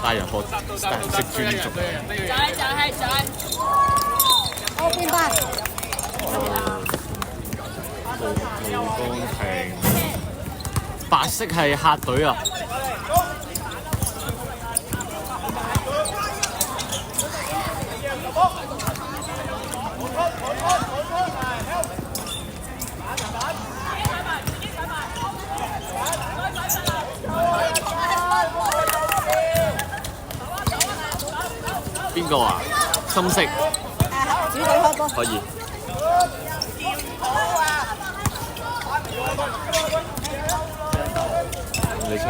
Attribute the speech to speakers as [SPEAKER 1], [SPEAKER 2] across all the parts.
[SPEAKER 1] 大人學識尊重。
[SPEAKER 2] 我邊班？
[SPEAKER 1] 盧光庭，白色係客隊啊！邊個啊？深色。
[SPEAKER 2] 主隊開波。
[SPEAKER 1] 可以。你先。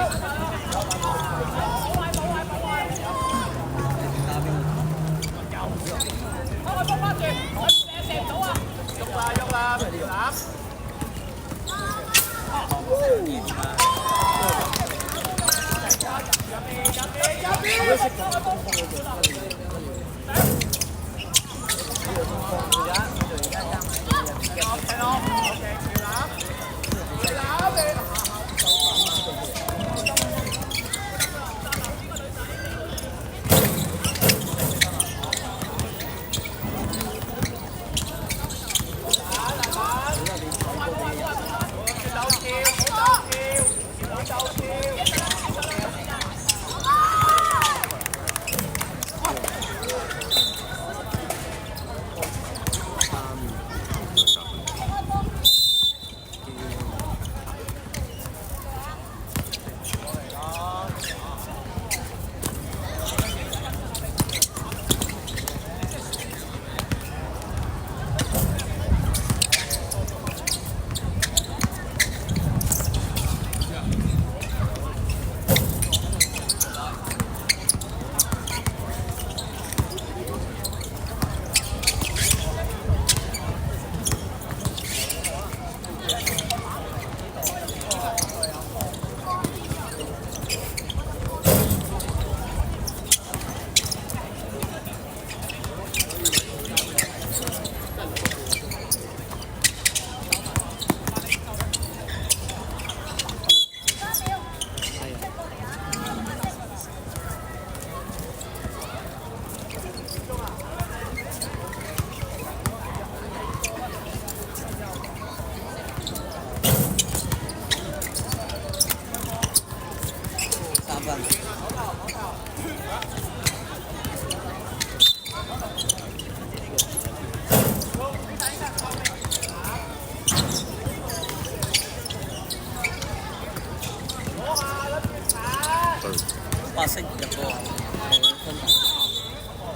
[SPEAKER 3] 白色入波，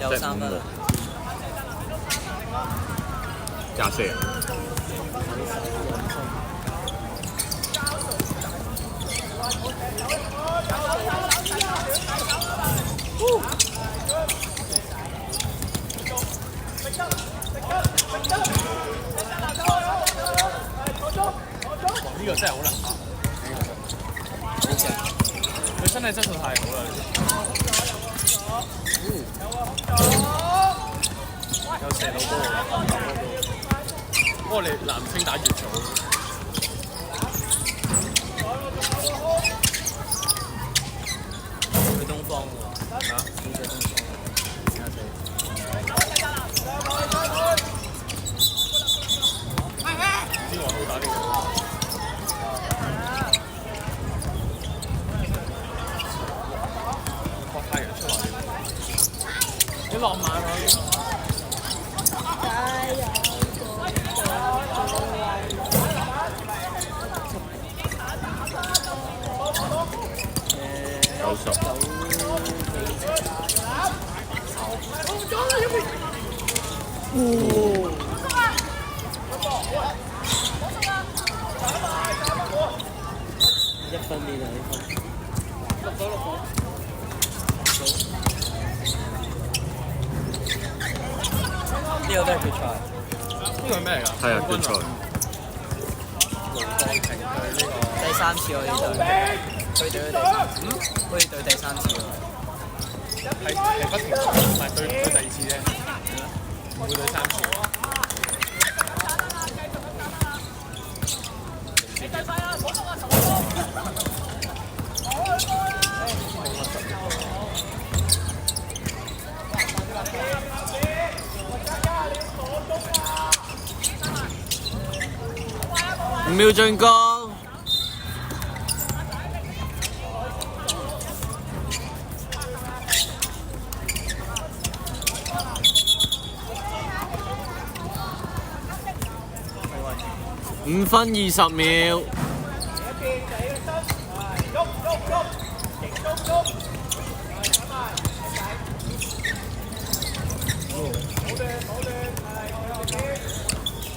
[SPEAKER 3] 有3分。
[SPEAKER 1] 加四啊！
[SPEAKER 4] 呢個真係好難打。佢身體質素太好啦！有射到波，不過你男星打越早。
[SPEAKER 3] 去東方喎。
[SPEAKER 4] 嚇？
[SPEAKER 3] 點解東方？
[SPEAKER 4] 知我好打呢個。太陽出嚟，幾浪漫啊！90。
[SPEAKER 3] 1分面啊！呢分。呢個都係決賽。
[SPEAKER 4] 呢個係咩嚟㗎？
[SPEAKER 1] 係啊，決賽。
[SPEAKER 4] 盧國庭對呢個
[SPEAKER 3] 第3次我呢隊，佢對咗第3次，好似對第3次喎。
[SPEAKER 4] 係不停場，唔係對第2次啫，唔會對3次。
[SPEAKER 1] 秒進攻。5分20秒。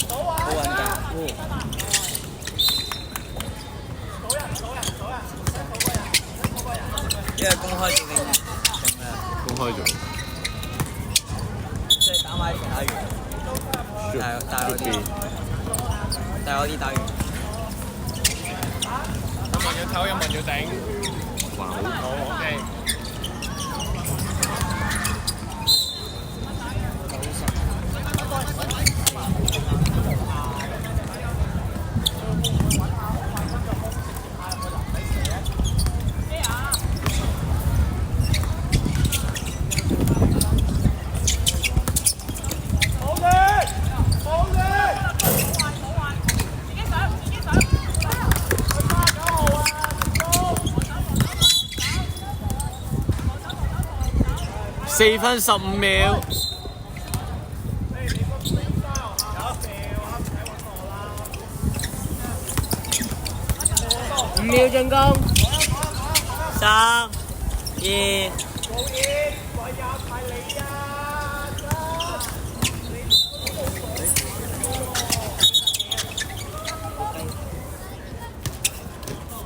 [SPEAKER 3] 好穩㗎。因為公開咗定咩？
[SPEAKER 1] 公開咗。
[SPEAKER 3] 即係打埋打完，大嗰啲，打完。
[SPEAKER 4] 有問要唞，有問要頂。
[SPEAKER 1] 哇！
[SPEAKER 4] 好 OK。
[SPEAKER 1] 4分15秒。
[SPEAKER 3] 5秒進攻。3、2。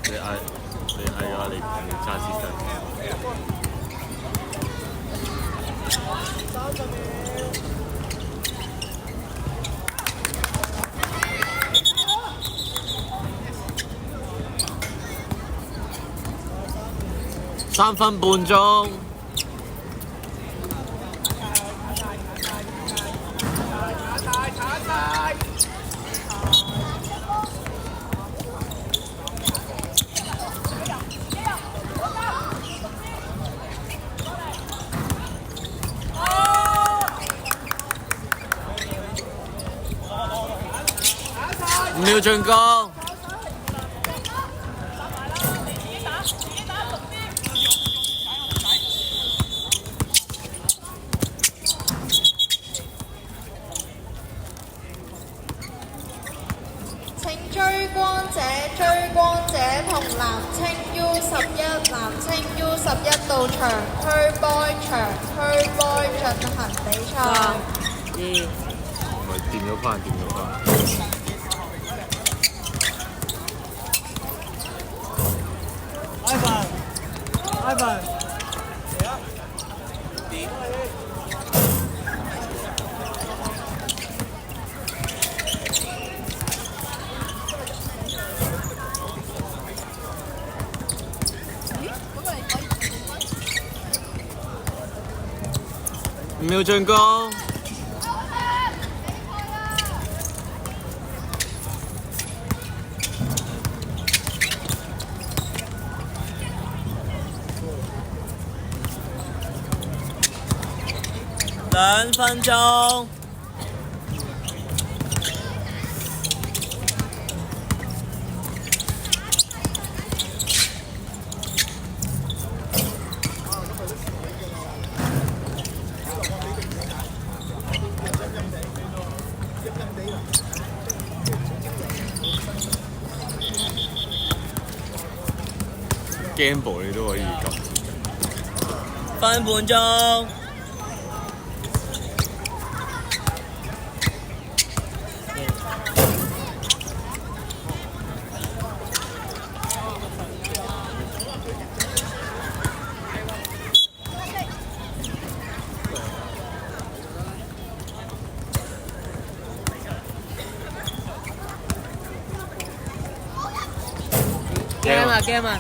[SPEAKER 1] 你嗌啊！你揸時間。3分半鐘。5秒進攻。
[SPEAKER 5] 請追光者同男青 U11、男青 U11到場區波進行比賽。
[SPEAKER 3] 2。
[SPEAKER 1] 唔係掂咗翻。
[SPEAKER 3] iPhone。
[SPEAKER 1] 5秒進攻。
[SPEAKER 3] 2分鐘。
[SPEAKER 1] Gamble 你都可以撳。
[SPEAKER 3] 分半鐘。game 啊！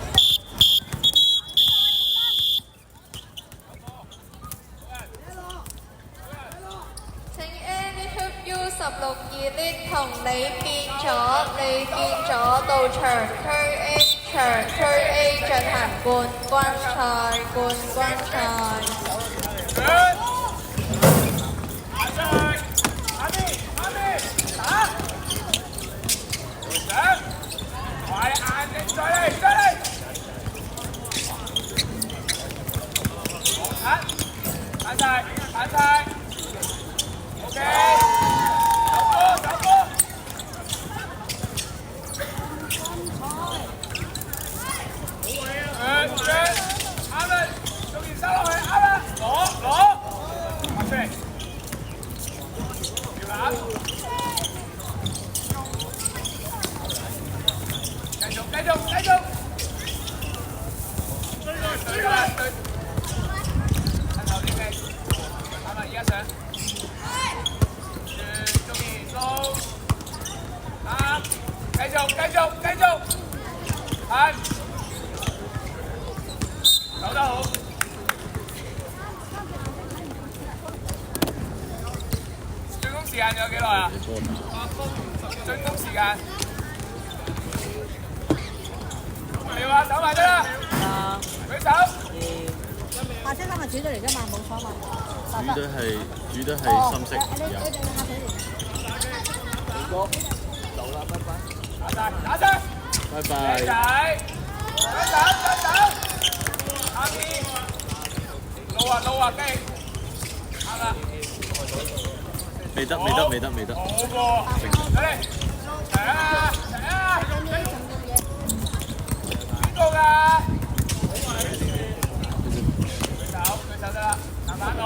[SPEAKER 5] 請 Anytube U16 Elite 同你變咗到場區 A 進行冠軍賽。
[SPEAKER 4] 打！係硬嘅，再嚟再嚟。彈晒彈晒 ，OK。走波走波。啱啦，做件收落去，啱啦，攞，拍出嚟，搖籃，繼續，對啦，頭啲嘅，啱啦，而家上，中意掃，啱，繼續，彈。走得好，進攻時間有幾耐啊？進攻時間，你話手埋得啦，舉手。
[SPEAKER 2] 白色今日煮咗嚟啫嘛，冇所謂。
[SPEAKER 1] 煮都係深色油。
[SPEAKER 3] 走啦，拜拜。
[SPEAKER 4] 打聲，
[SPEAKER 1] 拜拜。
[SPEAKER 4] 靚仔，雙手。啱啲，路啊，機，啱啦。
[SPEAKER 1] 未得。
[SPEAKER 4] 好噃，嚟，齊啊！邊個㗎？舉手得啦，慢慢攞。